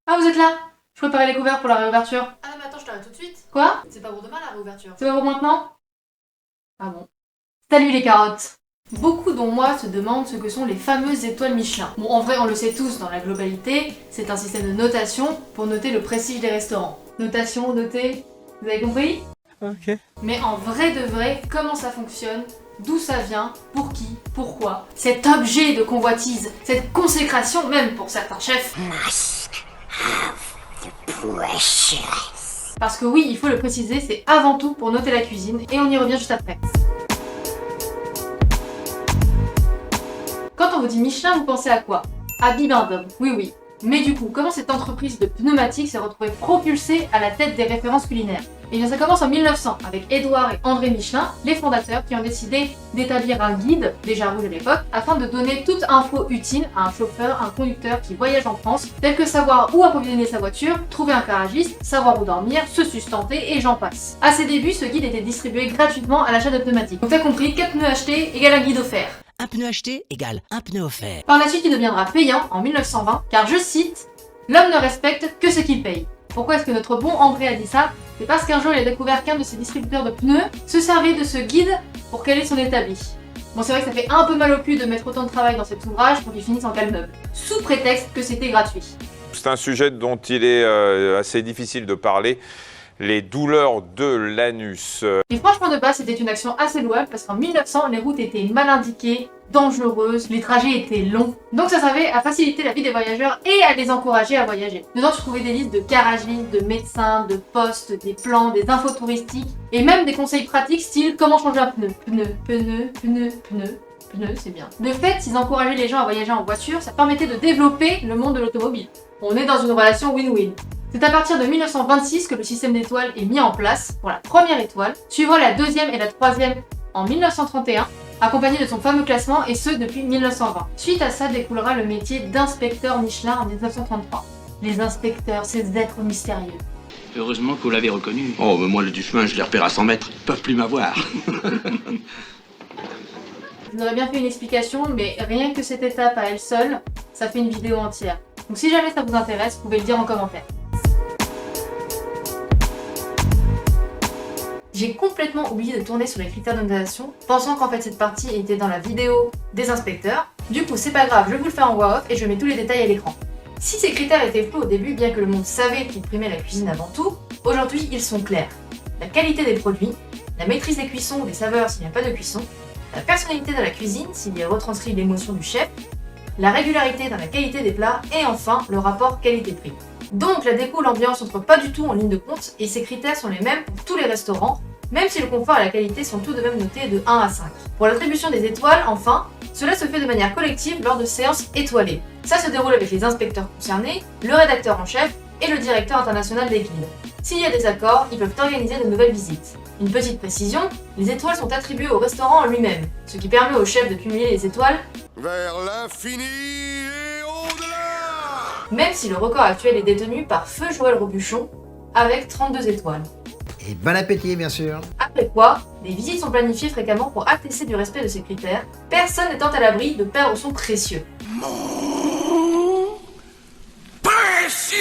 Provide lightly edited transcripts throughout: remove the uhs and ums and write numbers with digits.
Ah, vous êtes là? Je préparais les couverts pour la réouverture. Ah non mais attends, je t'arrête tout de suite. Quoi? C'est pas pour demain la réouverture. C'est pas pour maintenant? Ah bon. Salut les carottes. Beaucoup dont moi se demandent ce que sont les fameuses étoiles Michelin. Bon, en vrai, on le sait tous dans la globalité, c'est un système de notation pour noter le prestige des restaurants. Notation, noter, vous avez compris? Ok. Mais en vrai de vrai, comment ça fonctionne? D'où ça vient? Pour qui? Pourquoi? Cet objet de convoitise, cette consécration même pour certains chefs. Parce que oui, il faut le préciser, c'est avant tout pour noter la cuisine et on y revient juste après. Quand on vous dit Michelin, vous pensez à quoi? À Bibendum, oui. Mais du coup, comment cette entreprise de pneumatiques s'est retrouvée propulsée à la tête des références culinaires? Et bien ça commence en 1900 avec Édouard et André Michelin, les fondateurs qui ont décidé d'établir un guide, déjà rouge à l'époque, afin de donner toute info utile à un chauffeur, un conducteur qui voyage en France, tel que savoir où approvisionner sa voiture, trouver un garagiste, savoir où dormir, se sustenter et j'en passe. À ses débuts, ce guide était distribué gratuitement à l'achat de pneumatiques. Donc t'as compris, 4 pneus achetés égale un guide offert. Un pneu acheté égale un pneu offert. Par la suite, il deviendra payant en 1920, car je cite, « L'homme ne respecte que ce qu'il paye ». Pourquoi est-ce que notre bon André a dit ça? C'est parce qu'un jour il a découvert qu'un de ses distributeurs de pneus se servait de ce guide pour caler son établi. Bon, c'est vrai que ça fait un peu mal au cul de mettre autant de travail dans cet ouvrage pour qu'il finisse en cale-meuble, sous prétexte que c'était gratuit. C'est un sujet dont il est assez difficile de parler, les douleurs de l'anus. Et franchement de base c'était une action assez louable parce qu'en 1900 les routes étaient mal indiquées, dangereuses, les trajets étaient longs. Donc ça servait à faciliter la vie des voyageurs et à les encourager à voyager. Dedans tu trouvais des listes de garagistes, de médecins, de postes, des plans, des infos touristiques et même des conseils pratiques style comment changer un pneu. Pneu, c'est bien. De fait, s'ils encourageaient les gens à voyager en voiture, ça permettait de développer le monde de l'automobile. On est dans une relation win-win. C'est à partir de 1926 que le système d'étoiles est mis en place pour la première étoile, suivant la deuxième et la troisième en 1931, accompagné de son fameux classement et ce depuis 1920. Suite à ça découlera le métier d'inspecteur Michelin en 1933. Les inspecteurs, ces êtres mystérieux. Heureusement que vous l'avez reconnu. Oh, mais moi, le du chemin, je les repère à 100 mètres. Ils peuvent plus m'avoir. Je vous aurais bien fait une explication, mais rien que cette étape à elle seule, ça fait une vidéo entière. Donc si jamais ça vous intéresse, vous pouvez le dire en commentaire. J'ai complètement oublié de tourner sur les critères de notation, pensant qu'en fait cette partie était dans la vidéo des inspecteurs. Du coup, c'est pas grave, je vous le fais en voix off et je mets tous les détails à l'écran. Si ces critères étaient flous au début, bien que le monde savait qu'ils primaient la cuisine avant tout, aujourd'hui ils sont clairs. La qualité des produits, la maîtrise des cuissons ou des saveurs s'il n'y a pas de cuisson, la personnalité de la cuisine s'il y a retranscrit l'émotion du chef, la régularité dans la qualité des plats et enfin le rapport qualité-prix. Donc la déco, l'ambiance n'entre pas du tout en ligne de compte et ces critères sont les mêmes pour tous les restaurants, même si le confort et la qualité sont tout de même notés de 1 à 5. Pour l'attribution des étoiles, enfin, cela se fait de manière collective lors de séances étoilées. Ça se déroule avec les inspecteurs concernés, le rédacteur en chef et le directeur international des guides. S'il y a des accords, ils peuvent organiser de nouvelles visites. Une petite précision, les étoiles sont attribuées au restaurant en lui-même, ce qui permet au chef de cumuler les étoiles vers l'infini et au-delà. Même si le record actuel est détenu par Feu Joël Robuchon, avec 32 étoiles. Et bon appétit, bien sûr. Après quoi, des visites sont planifiées fréquemment pour attester du respect de ces critères, personne n'étant à l'abri de perdre son précieux. Précieux.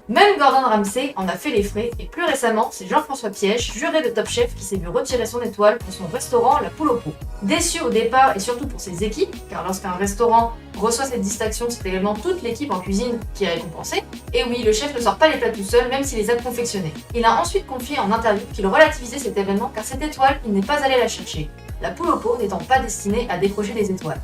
Même Gordon Ramsay en a fait les frais, et plus récemment, c'est Jean-François Piège, juré de Top Chef, qui s'est vu retirer son étoile pour son restaurant La Poule au Pot. Déçu au départ et surtout pour ses équipes, car lorsqu'un restaurant reçoit cette distinction, c'est également toute l'équipe en cuisine qui est récompensée. Et oui, le chef ne sort pas les plats tout seul, même s'il les a confectionnés. Il a ensuite confié en interview qu'il relativisait cet événement car cette étoile, il n'est pas allé la chercher. La Poule au Pot n'étant pas destinée à décrocher des étoiles.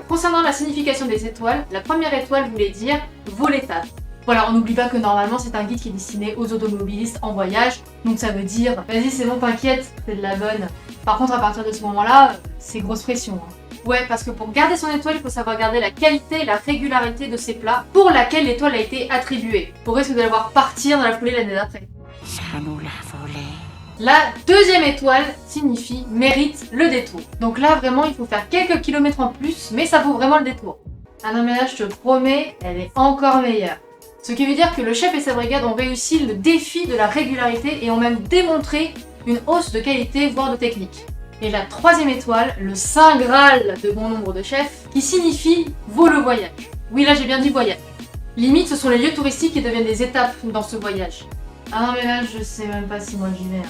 Concernant la signification des étoiles, la première étoile voulait dire « vaut l'étape ». Voilà, on n'oublie pas que normalement c'est un guide qui est destiné aux automobilistes en voyage, donc ça veut dire « vas-y c'est bon, t'inquiète, c'est de la bonne ». Par contre à partir de ce moment-là, c'est grosse pression. Ouais, parce que pour garder son étoile, il faut savoir garder la qualité et la régularité de ses plats pour laquelle l'étoile a été attribuée, au risque de la voir partir dans la foulée l'année d'après. Ça nous l'a volé. La deuxième étoile signifie mérite le détour. Donc là vraiment il faut faire quelques kilomètres en plus, mais ça vaut vraiment le détour. Ah non mais là je te promets, elle est encore meilleure. Ce qui veut dire que le chef et sa brigade ont réussi le défi de la régularité et ont même démontré une hausse de qualité, voire de technique. Et la troisième étoile, le saint graal de bon nombre de chefs, qui signifie vaut le voyage. Oui, là j'ai bien dit voyage. Limite, ce sont les lieux touristiques qui deviennent des étapes dans ce voyage. Ah non mais là, je sais même pas si moi j'y vais.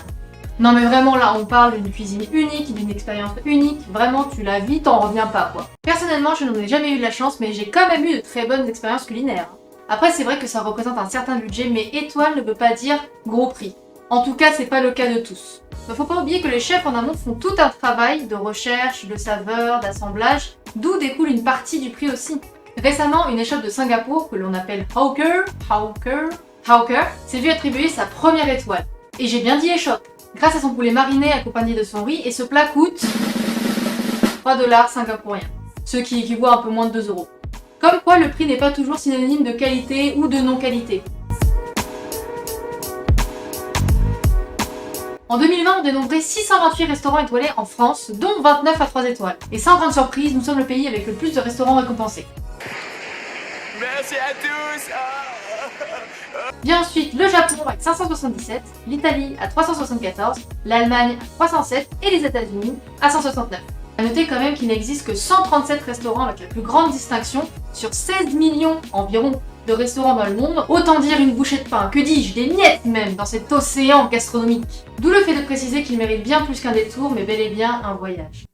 Non mais vraiment là, on parle d'une cuisine unique, d'une expérience unique. Vraiment, tu la vis, t'en reviens pas quoi. Personnellement, je n'en ai jamais eu de la chance, mais j'ai quand même eu de très bonnes expériences culinaires. Après, c'est vrai que ça représente un certain budget, mais étoile ne veut pas dire gros prix. En tout cas, c'est pas le cas de tous. Mais faut pas oublier que les chefs en amont font tout un travail de recherche, de saveur, d'assemblage, d'où découle une partie du prix aussi. Récemment, une échoppe de Singapour, que l'on appelle Hawker, s'est vue attribuer sa première étoile. Et j'ai bien dit échoppe, grâce à son poulet mariné accompagné de son riz, et ce plat coûte 3 $ singapouriens, ce qui équivaut à un peu moins de 2 €. Comme quoi, le prix n'est pas toujours synonyme de qualité ou de non-qualité. En 2020, on dénombrait 628 restaurants étoilés en France, dont 29 à 3 étoiles. Et sans grande surprise, nous sommes le pays avec le plus de restaurants récompensés. Merci à tous. Vient ensuite le Japon avec 577, l'Italie à 374, l'Allemagne à 307 et les États-Unis à 169. A noter quand même qu'il n'existe que 137 restaurants avec la plus grande distinction sur 16 millions environ de restaurants dans le monde, autant dire une bouchée de pain, que dis-je, des miettes même dans cet océan gastronomique. D'où le fait de préciser qu'il mérite bien plus qu'un détour, mais bel et bien un voyage.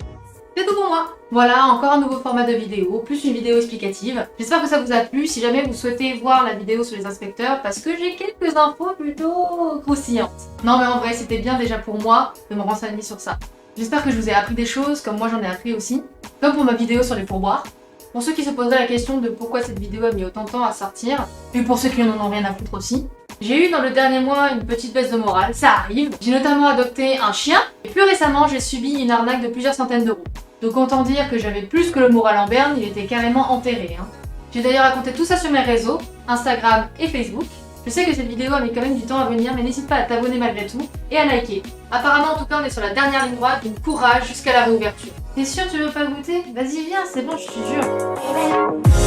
C'est tout pour moi. Voilà, encore un nouveau format de vidéo, plus une vidéo explicative. J'espère que ça vous a plu, si jamais vous souhaitez voir la vidéo sur les inspecteurs, parce que j'ai quelques infos plutôt croustillantes. Non mais en vrai, c'était bien déjà pour moi de me renseigner sur ça. J'espère que je vous ai appris des choses, comme moi j'en ai appris aussi, comme pour ma vidéo sur les pourboires. Pour ceux qui se poseraient la question de pourquoi cette vidéo a mis autant de temps à sortir, et pour ceux qui n'en ont rien à foutre aussi, j'ai eu dans le dernier mois une petite baisse de morale, ça arrive. J'ai notamment adopté un chien, et plus récemment j'ai subi une arnaque de plusieurs centaines d'euros. Donc autant dire que j'avais plus que le moral en berne, il était carrément enterré. J'ai d'ailleurs raconté tout ça sur mes réseaux, Instagram et Facebook. Je sais que cette vidéo a mis quand même du temps à venir, mais n'hésite pas à t'abonner malgré tout et à liker. Apparemment, en tout cas, on est sur la dernière ligne droite, donc courage jusqu'à la réouverture. T'es sûr tu veux pas goûter? Vas-y viens, c'est bon, je te jure.